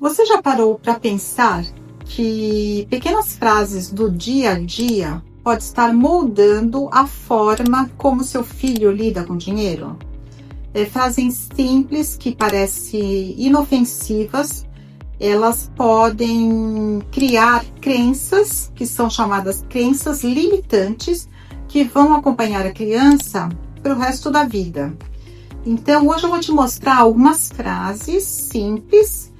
Você já parou para pensar que pequenas frases do dia a dia pode estar moldando a forma como seu filho lida com dinheiro? Frases simples que parecem inofensivas, elas podem criar crenças que são chamadas crenças limitantes que vão acompanhar a criança para o resto da vida. Então, hoje eu vou te mostrar algumas frases simples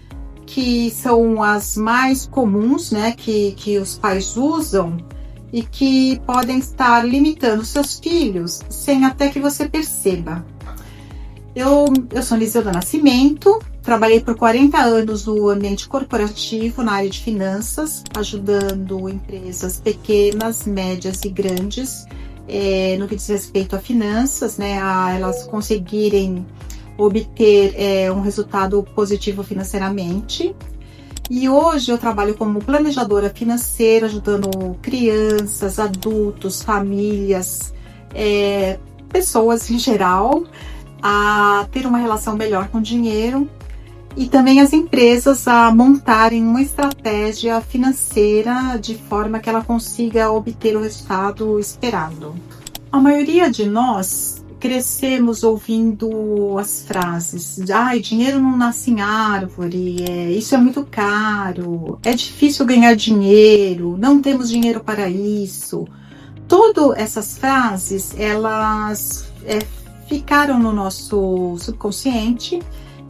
que são as mais comuns, né, que os pais usam e que podem estar limitando seus filhos sem até que você perceba. Eu sou Liselda Nascimento, trabalhei por 40 anos no ambiente corporativo, na área de finanças, ajudando empresas pequenas, médias e grandes, no que diz respeito a finanças, né, a elas conseguirem obter um resultado positivo financeiramente. E hoje eu trabalho como planejadora financeira, ajudando crianças, adultos, famílias, pessoas em geral, a ter uma relação melhor com o dinheiro e também as empresas a montarem uma estratégia financeira de forma que ela consiga obter o resultado esperado. A maioria de nós crescemos ouvindo as frases: dinheiro não nasce em árvore, isso é muito caro, é difícil ganhar dinheiro, não temos dinheiro para isso. Todas essas frases, elas ficaram no nosso subconsciente,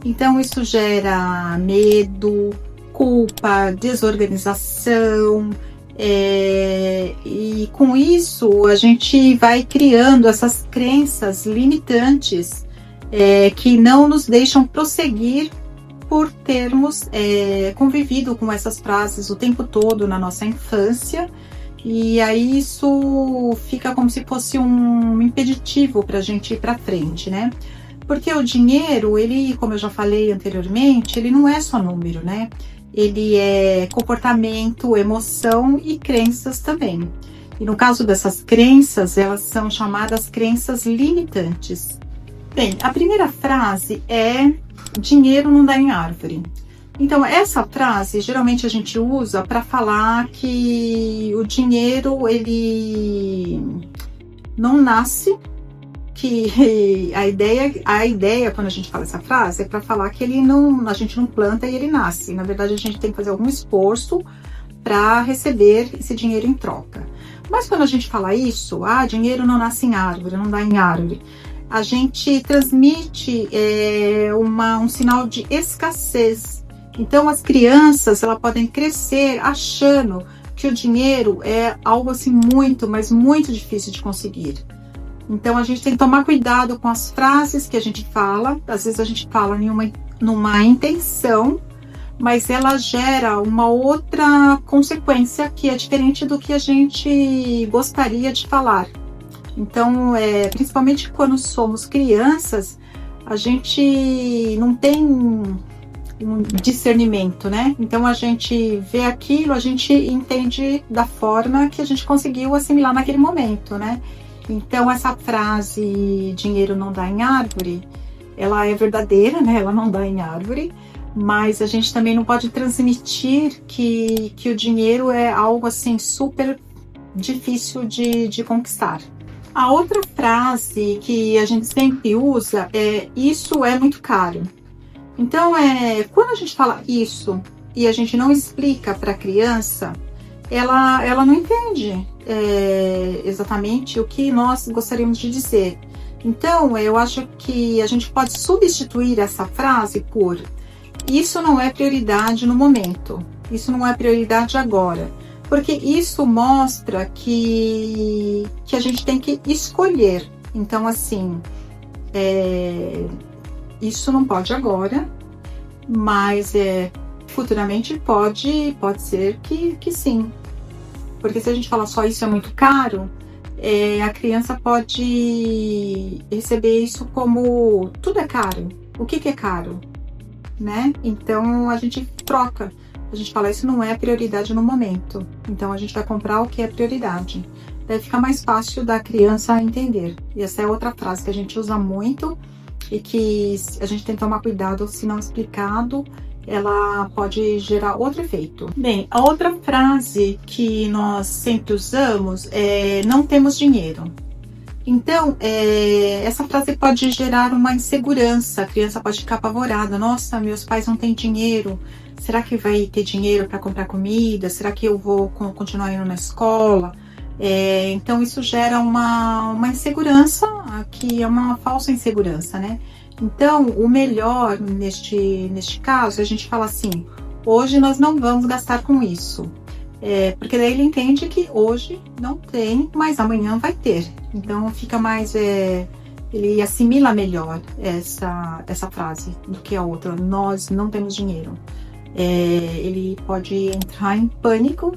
então isso gera medo, culpa, desorganização, e com isso a gente vai criando essas crenças limitantes que não nos deixam prosseguir por termos convivido com essas frases o tempo todo na nossa infância. E aí isso fica como se fosse um impeditivo para a gente ir para frente, né? Porque o dinheiro, ele, como eu já falei anteriormente, ele não é só número, né? Ele é comportamento, emoção e crenças também. E no caso dessas crenças, elas são chamadas crenças limitantes. Bem, a primeira frase é: dinheiro não dá em árvore. Então, essa frase geralmente a gente usa para falar que o dinheiro ele não nasce, que a ideia quando a gente fala essa frase é para falar que a gente não planta e ele nasce. Na verdade, a gente tem que fazer algum esforço para receber esse dinheiro em troca. Mas quando a gente fala isso, dinheiro não nasce em árvore, não dá em árvore, a gente transmite um sinal de escassez. Então, as crianças elas podem crescer achando que o dinheiro é algo assim muito, mas muito difícil de conseguir. Então, a gente tem que tomar cuidado com as frases que a gente fala. Às vezes a gente fala numa intenção, mas ela gera uma outra consequência que é diferente do que a gente gostaria de falar. Então, principalmente quando somos crianças, a gente não tem um discernimento, né? Então a gente vê aquilo, a gente entende da forma que a gente conseguiu assimilar naquele momento, né? Então essa frase, dinheiro não dá em árvore, ela é verdadeira, né? Ela não dá em árvore, mas a gente também não pode transmitir que o dinheiro é algo assim super difícil de conquistar. A outra frase que a gente sempre usa é: isso é muito caro. Então, quando a gente fala isso e a gente não explica para a criança, ela não entende exatamente o que nós gostaríamos de dizer. Então, eu acho que a gente pode substituir essa frase por: isso não é prioridade no momento, isso não é prioridade agora. Porque isso mostra que a gente tem que escolher. Então, assim, isso não pode agora, mas futuramente pode ser que sim. Porque se a gente falar só isso é muito caro, a criança pode receber isso como tudo é caro. O que é caro? Né? Então a gente troca. A gente fala: isso não é prioridade no momento. Então a gente vai comprar o que é prioridade. Daí fica mais fácil da criança entender. E essa é outra frase que a gente usa muito e que a gente tem que tomar cuidado se não explicado ela pode gerar outro efeito. Bem, a outra frase que nós sempre usamos é não temos dinheiro. Então, essa frase pode gerar uma insegurança, a criança pode ficar apavorada. Nossa, meus pais não têm dinheiro, será que vai ter dinheiro para comprar comida? Será que eu vou continuar indo na escola? Então, isso gera uma insegurança, que é uma falsa insegurança, né? Então, o melhor neste caso, a gente fala assim, hoje nós não vamos gastar com isso. Porque daí ele entende que hoje não tem, mas amanhã vai ter. Então fica mais, ele assimila melhor essa frase do que a outra, nós não temos dinheiro. Ele pode entrar em pânico,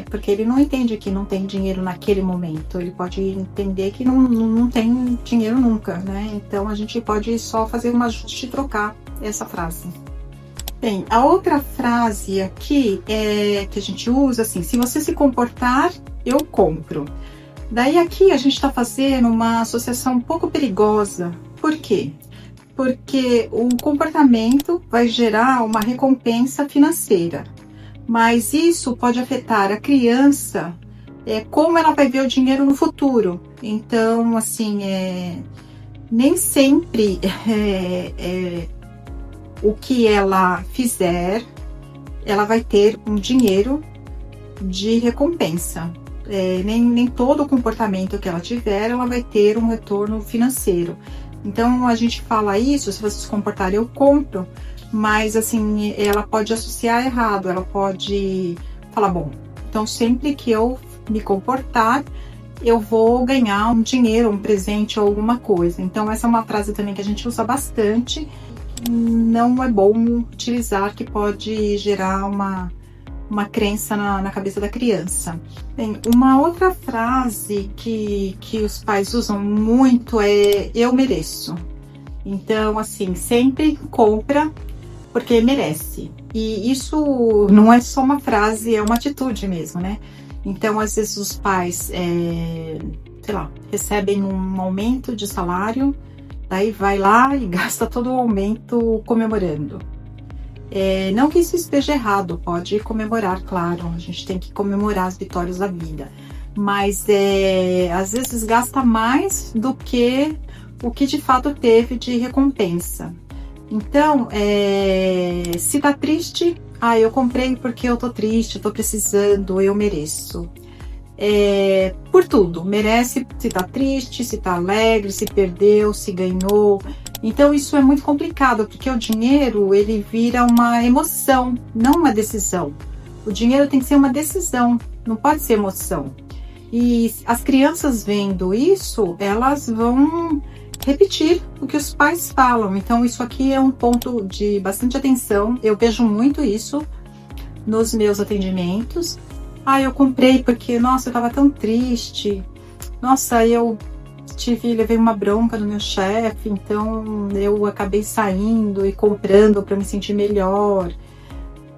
porque ele não entende que não tem dinheiro naquele momento. Ele pode entender que não tem dinheiro nunca, né? Então a gente pode só fazer um ajuste e trocar essa frase. Bem, a outra frase aqui que a gente usa assim, se você se comportar, eu compro. Daí aqui a gente está fazendo uma associação um pouco perigosa. Por quê? Porque o comportamento vai gerar uma recompensa financeira. Mas isso pode afetar a criança, como ela vai ver o dinheiro no futuro. Então, assim, nem sempre o que ela fizer, ela vai ter um dinheiro de recompensa. Nem todo comportamento que ela tiver, ela vai ter um retorno financeiro. Então, a gente fala isso, se você se comportar, eu compro, mas assim, ela pode associar errado, ela pode falar, bom, então sempre que eu me comportar, eu vou ganhar um dinheiro, um presente ou alguma coisa. Então, essa é uma frase também que a gente usa bastante, não é bom utilizar, que pode gerar uma crença na cabeça da criança. Bem, uma outra frase que os pais usam muito é eu mereço. Então, assim, sempre compra porque merece. E isso não é só uma frase, é uma atitude mesmo, né? Então, às vezes os pais, sei lá, recebem um aumento de salário, daí vai lá e gasta todo o aumento comemorando. Não que isso esteja errado, pode comemorar, claro, a gente tem que comemorar as vitórias da vida, mas às vezes gasta mais do que o que de fato teve de recompensa. Então, se tá triste, eu comprei porque eu tô triste, eu tô precisando, eu mereço. Por tudo, merece se tá triste, se tá alegre, se perdeu, se ganhou. Então isso é muito complicado, porque o dinheiro, ele vira uma emoção, não uma decisão. O dinheiro tem que ser uma decisão, não pode ser emoção. E as crianças vendo isso, elas vão repetir o que os pais falam. Então isso aqui é um ponto de bastante atenção. Eu vejo muito isso nos meus atendimentos. Eu comprei porque, nossa, eu tava tão triste. Nossa, levei uma bronca do meu chefe, então eu acabei saindo e comprando para me sentir melhor.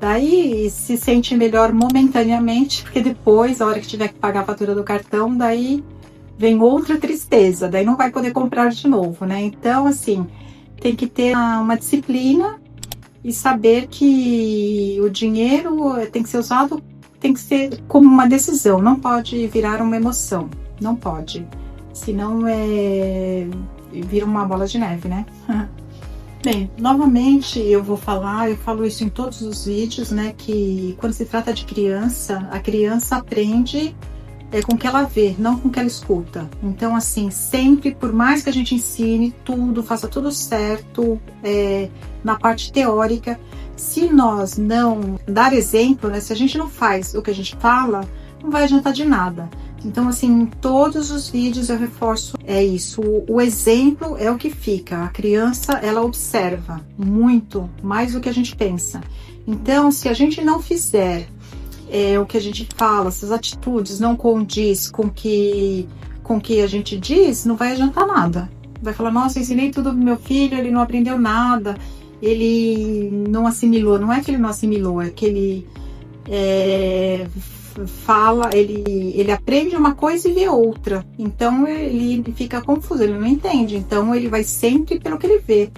Daí se sente melhor momentaneamente, porque depois, a hora que tiver que pagar a fatura do cartão, daí vem outra tristeza, daí não vai poder comprar de novo, né? Então, assim, tem que ter uma disciplina e saber que o dinheiro tem que ser usado, tem que ser como uma decisão, não pode virar uma emoção, não pode. Senão vira uma bola de neve, né? Bem, novamente eu falo isso em todos os vídeos, né? Que quando se trata de criança, a criança aprende com o que ela vê, não com o que ela escuta. Então, assim, sempre, por mais que a gente ensine tudo, faça tudo certo na parte teórica, se nós não dar exemplo, né? Se a gente não faz o que a gente fala, não vai adiantar de nada. Então, assim, em todos os vídeos eu reforço isso. O exemplo é o que fica. A criança, ela observa muito mais do que a gente pensa. Então, se a gente não fizer o que a gente fala, essas atitudes não condiz com que a gente diz, não vai adiantar nada. Vai falar, nossa, eu ensinei tudo pro meu filho, ele não aprendeu nada, ele não assimilou. Não é que ele não assimilou, é que ele ele aprende uma coisa e vê outra, então ele fica confuso, ele não entende, então ele vai sempre pelo que ele vê,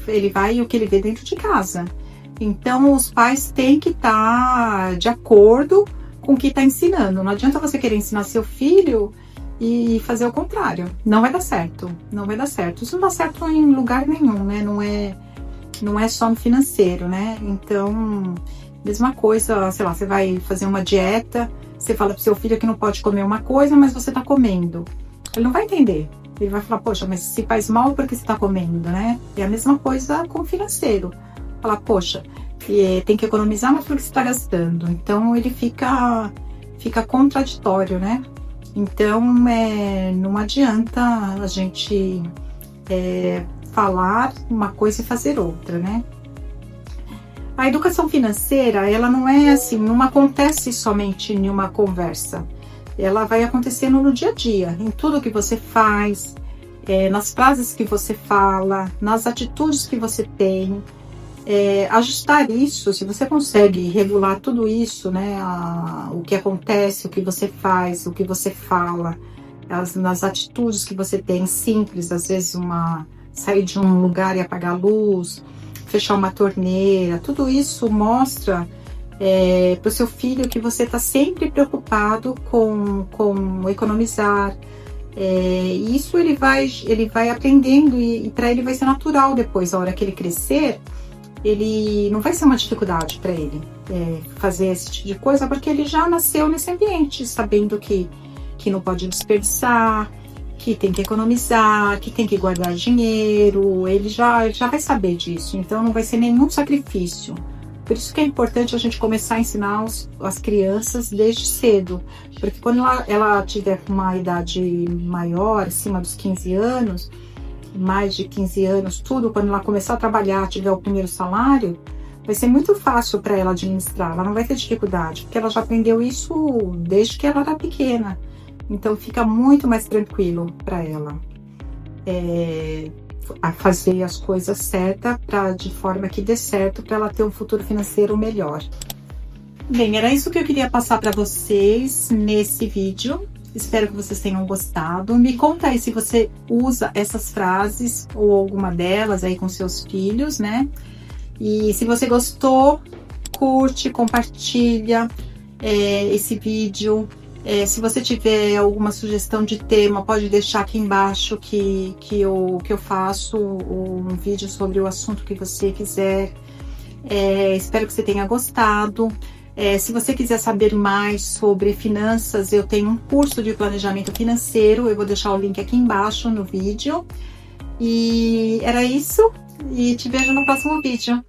ele vai o que ele vê dentro de casa. Então, os pais têm que estar de acordo com o que está ensinando. Não adianta você querer ensinar seu filho e fazer o contrário. Não vai dar certo. Não vai dar certo. Isso não dá certo em lugar nenhum, né? Não é só no financeiro, né? Então, mesma coisa, sei lá, você vai fazer uma dieta, você fala pro seu filho que não pode comer uma coisa, mas você tá comendo. Ele não vai entender. Ele vai falar, poxa, mas se faz mal, por que você tá comendo, né? É a mesma coisa com o financeiro. Falar, poxa, tem que economizar, mas por que você tá gastando? Então, ele fica contraditório, né? Então, não adianta a gente falar uma coisa e fazer outra, né? A educação financeira, ela não é assim, não acontece somente em uma conversa. Ela vai acontecendo no dia a dia, em tudo que você faz, nas frases que você fala, nas atitudes que você tem. Ajustar isso, se você consegue regular tudo isso, né, o que acontece, o que você faz, o que você fala, nas atitudes que você tem, simples, às vezes sair de um lugar e apagar a luz, fechar uma torneira, tudo isso mostra para o seu filho que você está sempre preocupado com economizar. Isso ele vai aprendendo e para ele vai ser natural depois, a hora que ele crescer. Ele não vai ser uma dificuldade para ele fazer esse tipo de coisa, porque ele já nasceu nesse ambiente, sabendo que não pode desperdiçar, que tem que economizar, que tem que guardar dinheiro. Ele já vai saber disso, então não vai ser nenhum sacrifício. Por isso que é importante a gente começar a ensinar as crianças desde cedo, porque quando ela tiver uma idade maior, acima dos 15 anos, mais de 15 anos, tudo, quando ela começar a trabalhar, tiver o primeiro salário, vai ser muito fácil para ela administrar, ela não vai ter dificuldade, porque ela já aprendeu isso desde que ela era pequena. Então fica muito mais tranquilo para ela a fazer as coisas certas, de forma que dê certo para ela ter um futuro financeiro melhor. Bem, era isso que eu queria passar para vocês nesse vídeo. Espero que vocês tenham gostado. Me conta aí se você usa essas frases ou alguma delas aí com seus filhos, né? E se você gostou, curte, compartilha esse vídeo. Se você tiver alguma sugestão de tema, pode deixar aqui embaixo que eu faço um vídeo sobre o assunto que você quiser. Espero que você tenha gostado. Se você quiser saber mais sobre finanças, eu tenho um curso de planejamento financeiro, eu vou deixar o link aqui embaixo no vídeo. E era isso, e te vejo no próximo vídeo.